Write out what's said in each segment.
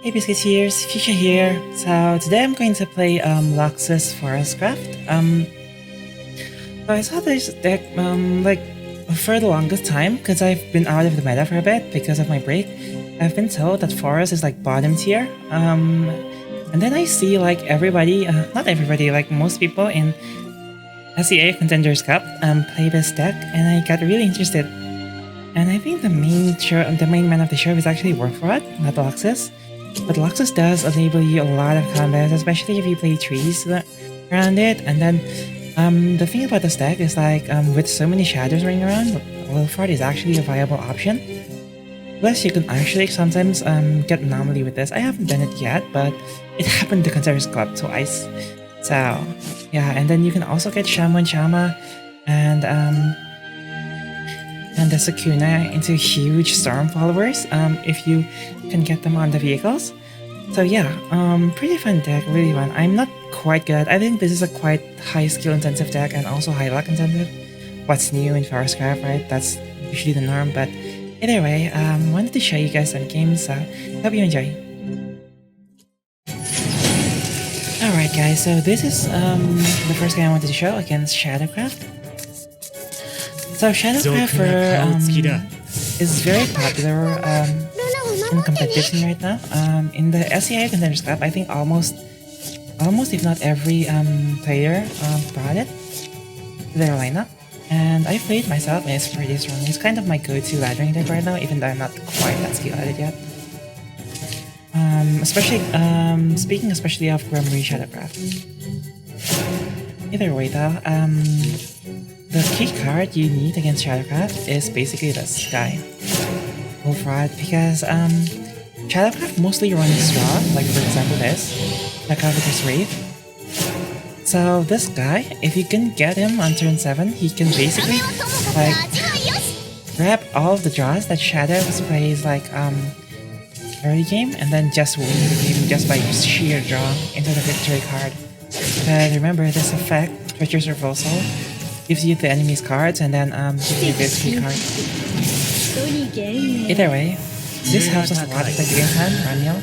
Hey Biscuit here, Fuchsia here. So today I'm going to play Loxis Forestcraft. So I saw this deck like for the longest time because I've been out of the meta for a bit because of my break. I've been told that Forest is like bottom tier. And then I see like everybody, not everybody, like most people in SEA Contenders Cup play this deck, and I got really interested. And I think the main man of the show is actually Wolfraud, not Loxis. But Loxis does enable you a lot of combos, especially if you play trees around it. And then the thing about this deck is like with so many shadows running around, Wolfraud is actually a viable option. Plus, you can actually sometimes get anomaly with this. I haven't done it yet, but it happened to Contenders Club twice. So yeah, and then you can also get Shaman Shama and the Sakuna into huge storm followers if you can get them on the vehicles. So yeah, pretty fun deck, really fun. I'm not quite good. I think this is a quite high skill intensive deck and also high luck intensive. What's new in Forestcraft, right? That's usually the norm, but either way, wanted to show you guys some games, so hope you enjoy. Alright guys, so this is the first game I wanted to show against Shadowcraft. So Shadowcraft is very popular in competition right now. In the SEA Contenders Cup, I think almost if not every player brought it to their lineup. And I played myself and it's pretty strong. It's kind of my go-to laddering deck right now, even though I'm not quite that skilled at it yet. Speaking especially of Grimoire Shadowcraft. Either way though, the key card you need against Shadowcraft is basically this guy, Wolfraud, because Shadowcraft mostly runs draw, like for example this, like with this Wraith. So this guy, if you can get him on turn 7, he can basically like grab all of the draws that Shadows plays like early game and then just win the game just by sheer draw into the victory card. But remember, this effect, Treacherous Reversal, gives you the enemy's cards and then gives you this key card. Either way, this helps us a lot with the game plan, Raniel.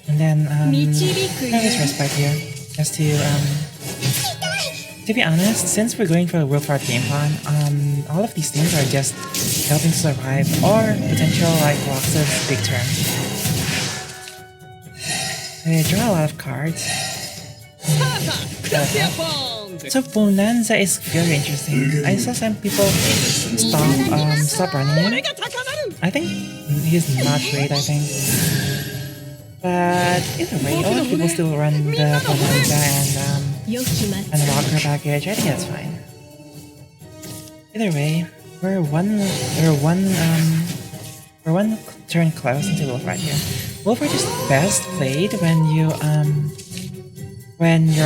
And then have this respite here, just to be honest, since we're going for a Wolfraud game plan, all of these things are just helping to survive or potential like Lox's big turn. They draw a lot of cards. So Bonanza is very interesting. I saw some people stop running him. I think he's not great, I think. But either way, a lot of people still run the Bonanza and Walker package. I think that's fine. Either way, we're one turn close into Wolfraud here. Wolfraud is best played when your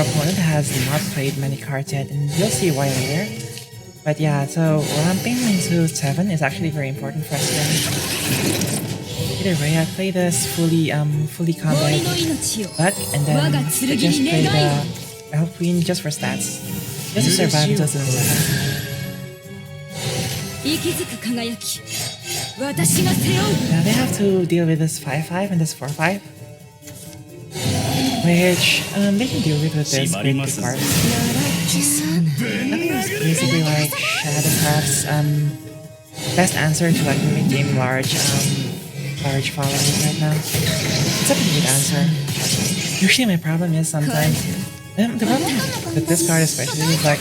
opponent has not played many cards yet, and you'll see why later. But yeah, so ramping into 7 is actually very important for us then. Either way, I play this fully combat luck, and then I just play the Elf Queen just for stats. Just to survive until 7. Now they have to deal with this 5-5 and this 4-5. Which they can deal with this big card. I think it's basically like Shadowcraft's best answer to like mid-game large followers right now. It's a pretty good answer. Usually my problem is sometimes the problem with this card especially is like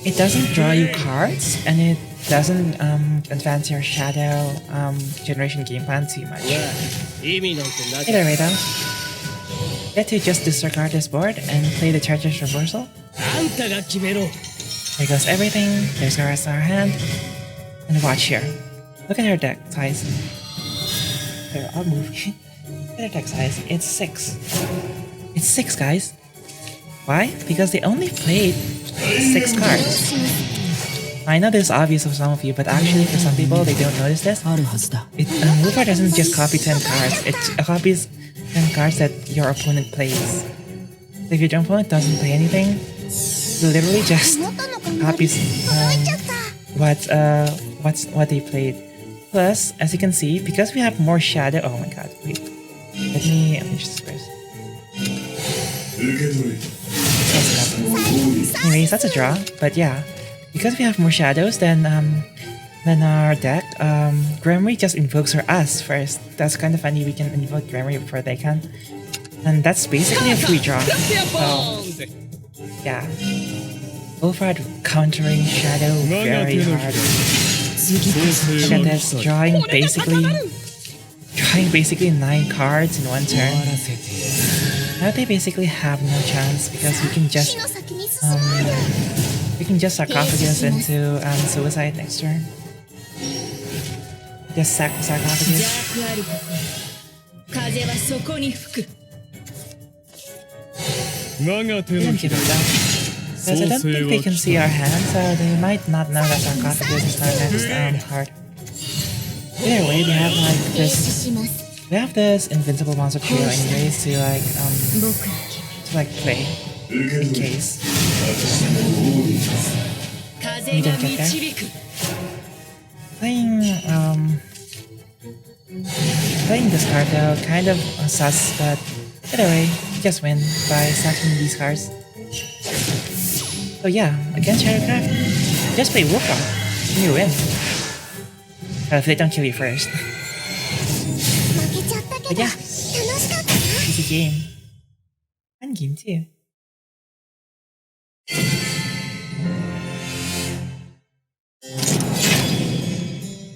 it doesn't draw you cards and it doesn't advance your shadow generation game plan too much. Either way though, get to just disregard this board and play the Treacherous Reversal. There goes everything, there's the rest of our hand. And watch here. Look at her deck size. There, I'll move. Look at her deck size. It's 6. It's 6, guys. Why? Because they only played 6 cards. I know this is obvious for some of you, but actually for some people, they don't notice this. Wolfraud doesn't just copy 10 cards. It copies 10 cards that your opponent plays. So if your opponent doesn't play anything, it literally just copies what they played. Plus, as you can see, because we have more shadow. Oh my god, wait. Let me just first. Anyways, that's a draw. But yeah, because we have more shadows than our deck, Gremory just invokes us first. That's kind of funny. We can invoke Gremory before they can, and that's basically a free draw. So yeah, Wolfraud countering Shadow very hard. Look at this, drawing basically 9 cards in one turn. Now they basically have no chance because we can just sarcophagus into suicide next turn. Just sarcophagus. Didn't give it down. Because I don't think they can see our hand, so they might not know that sarcophagus is our next card. Either way, we have like this. We have this invincible monster trio anyways to play in case. We didn't get there. Playing this card though, kind of sus, but either way, we just win by sacking these cards. So yeah, against Shadowcraft, just play Wolfraud and you win. If they don't kill you first. But yeah, easy game. Fun game too.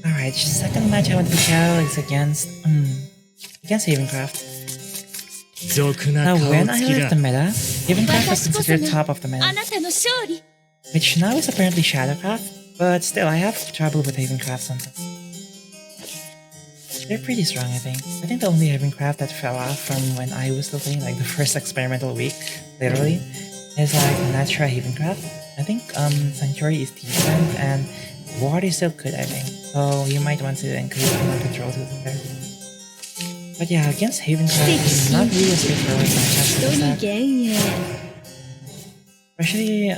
Alright, second match I want to show is against Havencraft. Now when I left the meta, Havencraft was considered top of the meta, which now is apparently Shadowcraft, but still I have trouble with Havencraft sometimes. They're pretty strong, I think. I think the only Havencraft that fell off from when I was still playing, like the first experimental week, literally, is like Natural Havencraft. I think Sanctuary is decent and Ward is still good, I think. So you might want to include more control tools in there. But yeah, against Havencraft, it's not really a straightforward matchup. Especially,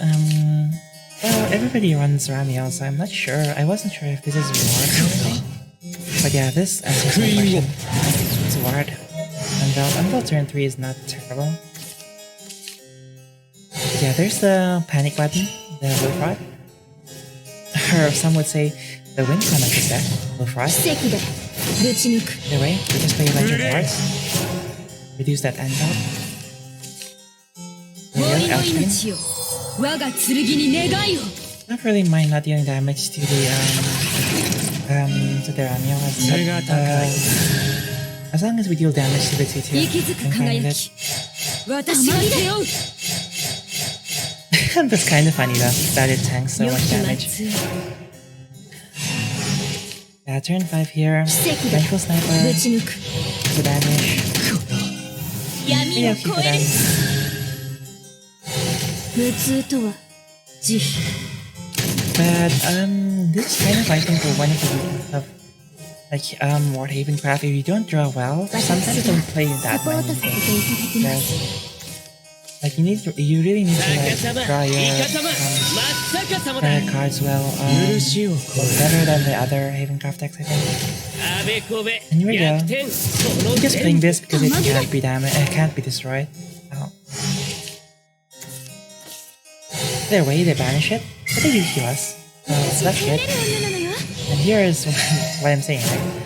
well, everybody runs Ramiel, so I'm not sure. I wasn't sure if this is Ward or something. But yeah, this answers my question. It's Ward. Until turn 3 is not terrible. But yeah, there's the panic button, the Wolfraud. Or some would say the win con of this deck, Wolfraud. Anyway, we just play a bunch of wards. Reduce that end up. Not really mind not dealing damage to the Ramiel as long as we deal damage to the T2, I'm fine with it. That's kind of funny though, that it tanks so much damage. Yeah, turn 5 here. Vengeful Sniper. The damage. Pretty okay for them. But this is kind of I think one of the weaknesses of Ward Havencraft. If you don't draw well, sometimes don't play that many things. Like you really need to like draw your cards well, better than the other Havencraft decks, I think. And here we go. I'm just playing this because it can't be it can't be destroyed. Oh. Either way, they banish it, but they do heal us, so that's good. And here is what I'm saying, right?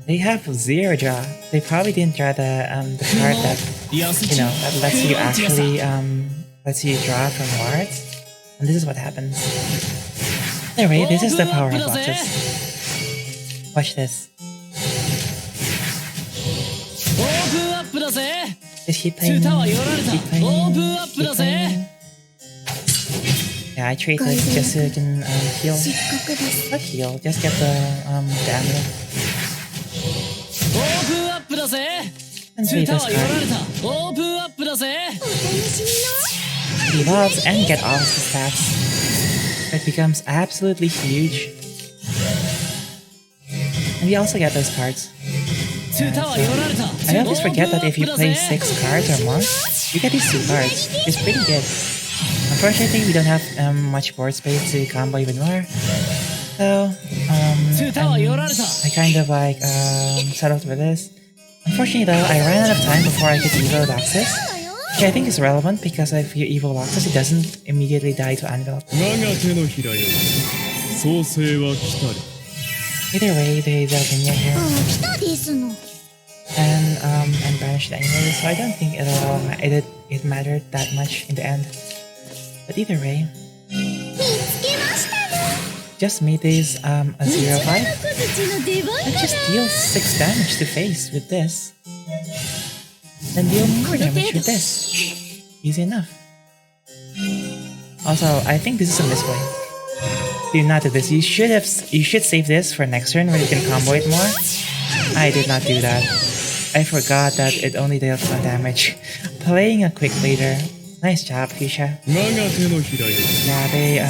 They have 0 draw. They probably didn't draw the card that that lets you actually lets you draw from wards. And this is what happens. Anyway, this is the power of Loxis. Watch this. Just keep playing. Yeah, I trade it just so you can heal. Not heal, just get the damage. And play this card. It evolves and get all of the stats. It becomes absolutely huge. And we also get those cards. So I always forget that if you play 6 cards or more, you get these 2 cards. It's pretty good. Unfortunately, we don't have much board space to combo even more. So, I kind of like settled with this. Unfortunately though, I ran out of time before I could Evo Loxis, which I think is relevant because if you Evo Loxis, it doesn't immediately die to Anvil. Either way, they Zelvinia here. And banished anyway, so I don't think it mattered that much in the end. But either way, just made this a 0-5. Let's just deal 6 damage to face with this. Then deal more damage with this. Easy enough. Also, I think this is a misplay. Do not do this. You should save this for next turn where you can combo it more. I did not do that. I forgot that it only deals 1 damage. Playing a quick later. Nice job, Fuchsia. Yeah, they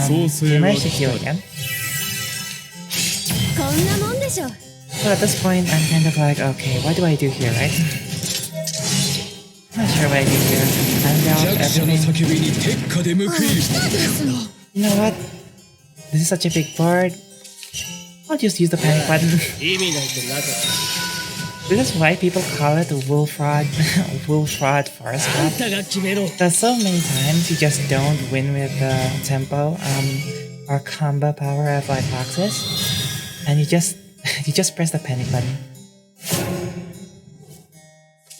managed to heal again. So at this point, I'm kind of like, okay, what do I do here, right? Not sure what I do here. I'm down everything. You know what? This is such a big board. I'll just use the panic button. This is why people call it the Wolfraud Forestcraft. Because so many times you just don't win with the tempo or combo power of like Loxis, and you just press the panic button.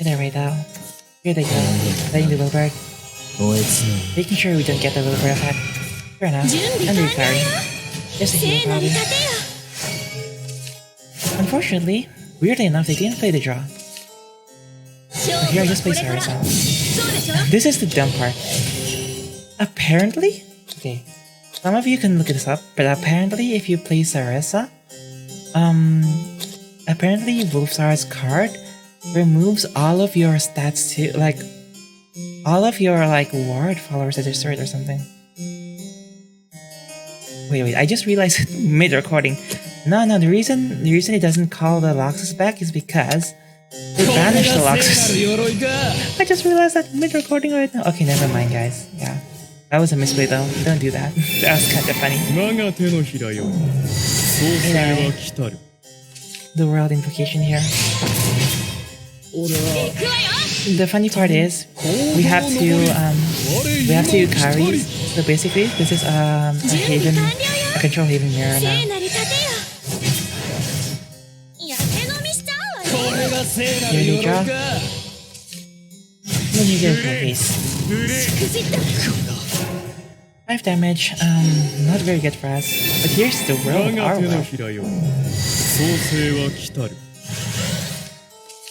Either way though, here they go, playing the little bird, making sure we don't get the little bird effect. Fair enough, and recurring. Just a heal probably. Unfortunately, weirdly enough, they didn't play the draw. But here I just play Sarasa. This is the dumb part. Apparently, okay, some of you can look this up, but apparently if you play Sarasa, apparently Wolfraud's card removes all of your stats too, like all of your like ward followers at your sword or something. Wait, I just realized mid-recording. No, the reason it doesn't call the Loxis back is because they banished the Loxis. I just realized that mid-recording right now. Okay, never mind, guys. Yeah, that was a misplay though. Don't do that. That was kind of funny. Anyway, the world invocation here. The funny part is we have to carry. So basically, this is a control haven mirror now. Here you go. Then you get a face. 5 damage, not very good for us. But here's the world, our world.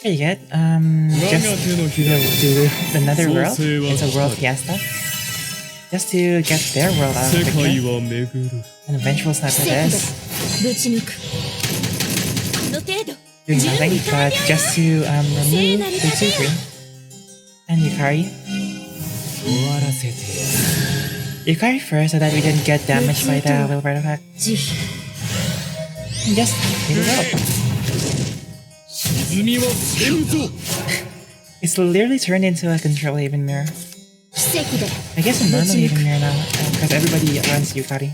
Here you get, just do another world. It's a world fiesta. Just to get their world out of the picture. An eventual sniper this. Doing nothing, but just to remove the 2-3. And Yukari. Yukari first so that we didn't get damaged by the little bird effect. And just hit it up. It's literally turned into a control haven mirror. I guess a normal haven mirror now, because everybody runs Yukari. I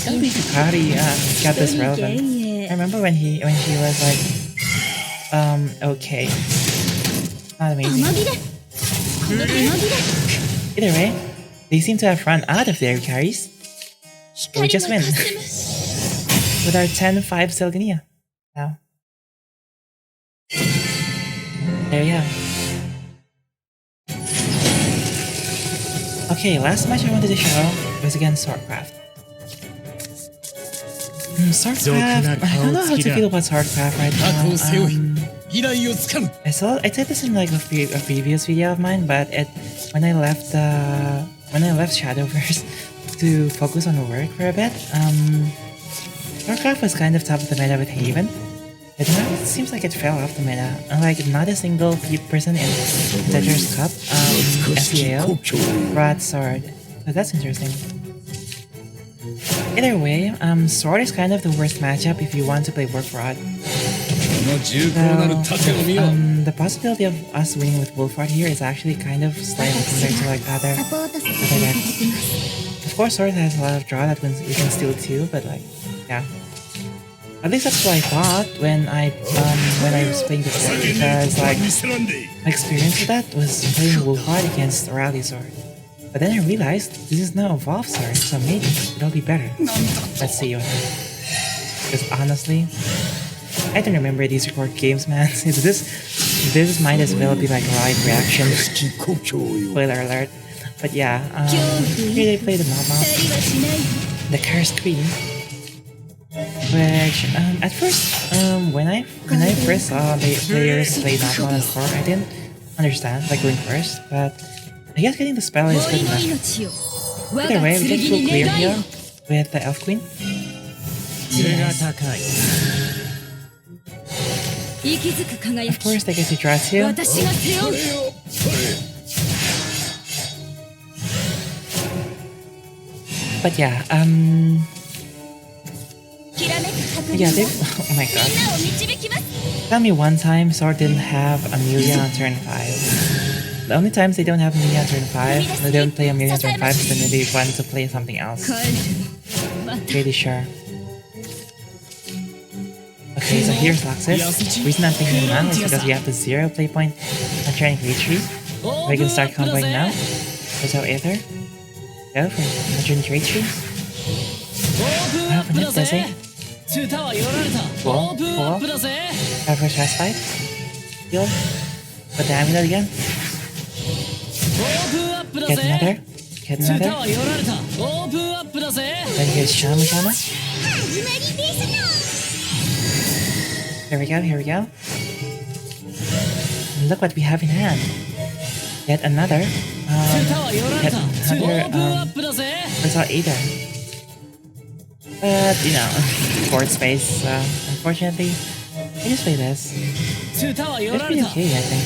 don't think Yukari got this relevant. I remember when she was like, okay. Not amazing. Either way, they seem to have run out of their Yukaris. So we just win. With our 10-5 Selgania now. There you go. Okay, last match I wanted to show was against Swordcraft. Swordcraft, I don't know how to feel about Swordcraft right now. I said this in like a previous video of mine, but when I left Shadowverse to focus on work for a bit, Swordcraft was kind of top of the meta with Haven. But now it seems like it fell off the meta. Like not a single person in Tetris Cup, SEAO, brought Sword. So that's interesting. Either way, Sword is kind of the worst matchup if you want to play Wolfraud. So, the possibility of us winning with Wolfraud here is actually kind of slim compared to like other decks. Of course, Sword has a lot of draw that we can steal too, but like Yeah. At least that's what I thought when I was playing this deck, because like my experience with that was playing Wolfraud against Rally Sword. But then I realized this is now a Wolf Sword, so maybe it'll be better. Let's see what happens. Because honestly, I don't remember these record games, man. This might as well be like live reaction. Spoiler alert. But yeah, here they play the Mama, the Cursed Queen, which at first when I first saw the players play Mama before, I didn't understand like going first, but I guess getting the spell is good enough. Either way, we get full clear here with the Elf Queen. Yes. Of course, they get to dress here. But yeah, yeah, they, oh my god. Tell me one time Sword didn't have Amelia on turn 5. The only times they don't have Amelia on turn 5, they don't play Amelia on turn 5, is when they want to play something else. Pretty sure. Okay, so here's Loxis. The reason I'm thinking him now is because we have the 0 play point on turning H3. We can start comboing now. Without Aether. Go for 103. Wow, for net does it? Cool. Have first fast fight. Heal. Put the amulet again. Get another. Then here's Shama. Here we go. And look what we have in hand. Yet another. Without either. But, you know, board space, unfortunately, I just play this. It's pretty okay, I think.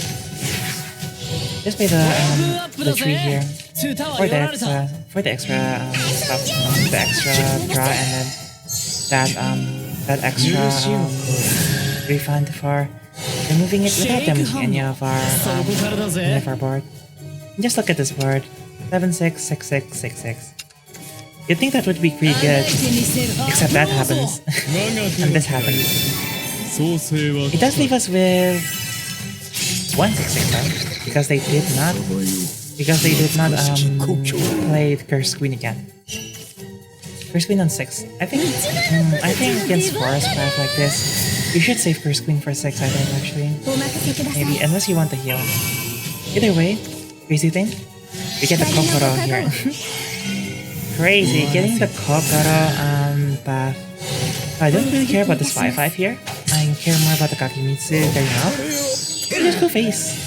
Just play the tree here for the extra stuff, the extra draw, and then that extra refund for removing it without damaging any of our board. And just look at this board, 7-6-6-6-6-6. You'd think that would be pretty good, except that happens, and this happens. It does leave us with 1-6-6 though, because they did not play the Cursed Queen again. Cursed Queen on 6. I think against Forestcraft like this, you should save Cursed Queen for 6. I think actually, maybe unless you want the heal. Either way, crazy thing, we get the Kokoro here. Crazy, getting the Kokoro path. I don't really care about this 5-5 here. I care more about the Kakimitsu going out. Just go face.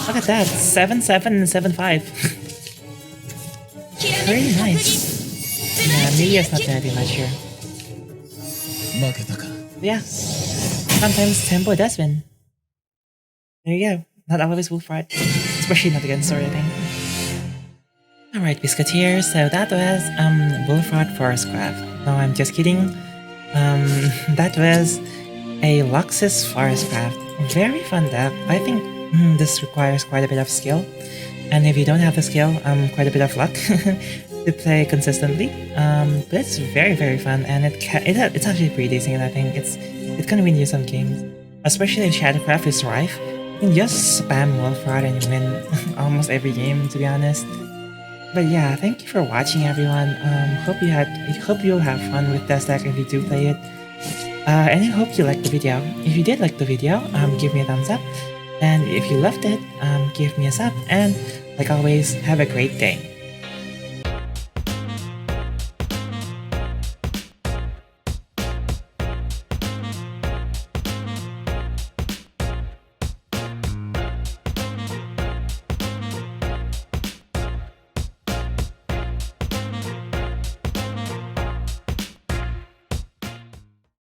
Look at that, 7-7 and 7-5. Very nice. Yeah, Mia's not gonna do much here. Yeah, sometimes tempo does win. There you go. Not always Wolfraud, especially not against Sword, I think. Alright, Biscuit here. So that was Wolfraud Forestcraft. No, I'm just kidding. That was a Loxis Forestcraft. Very fun deck. I think this requires quite a bit of skill, and if you don't have the skill, quite a bit of luck to play consistently. But it's very fun, and it's actually pretty decent. I think it's gonna win you some games, especially if Shadowcraft is rife. You can just spam Wolfraud and win almost every game, to be honest. But yeah, thank you for watching, everyone. Hope you'll have fun with this deck if you do play it. And I hope you liked the video. If you did like the video, give me a thumbs up. And if you loved it, give me a sub. And like always, have a great day.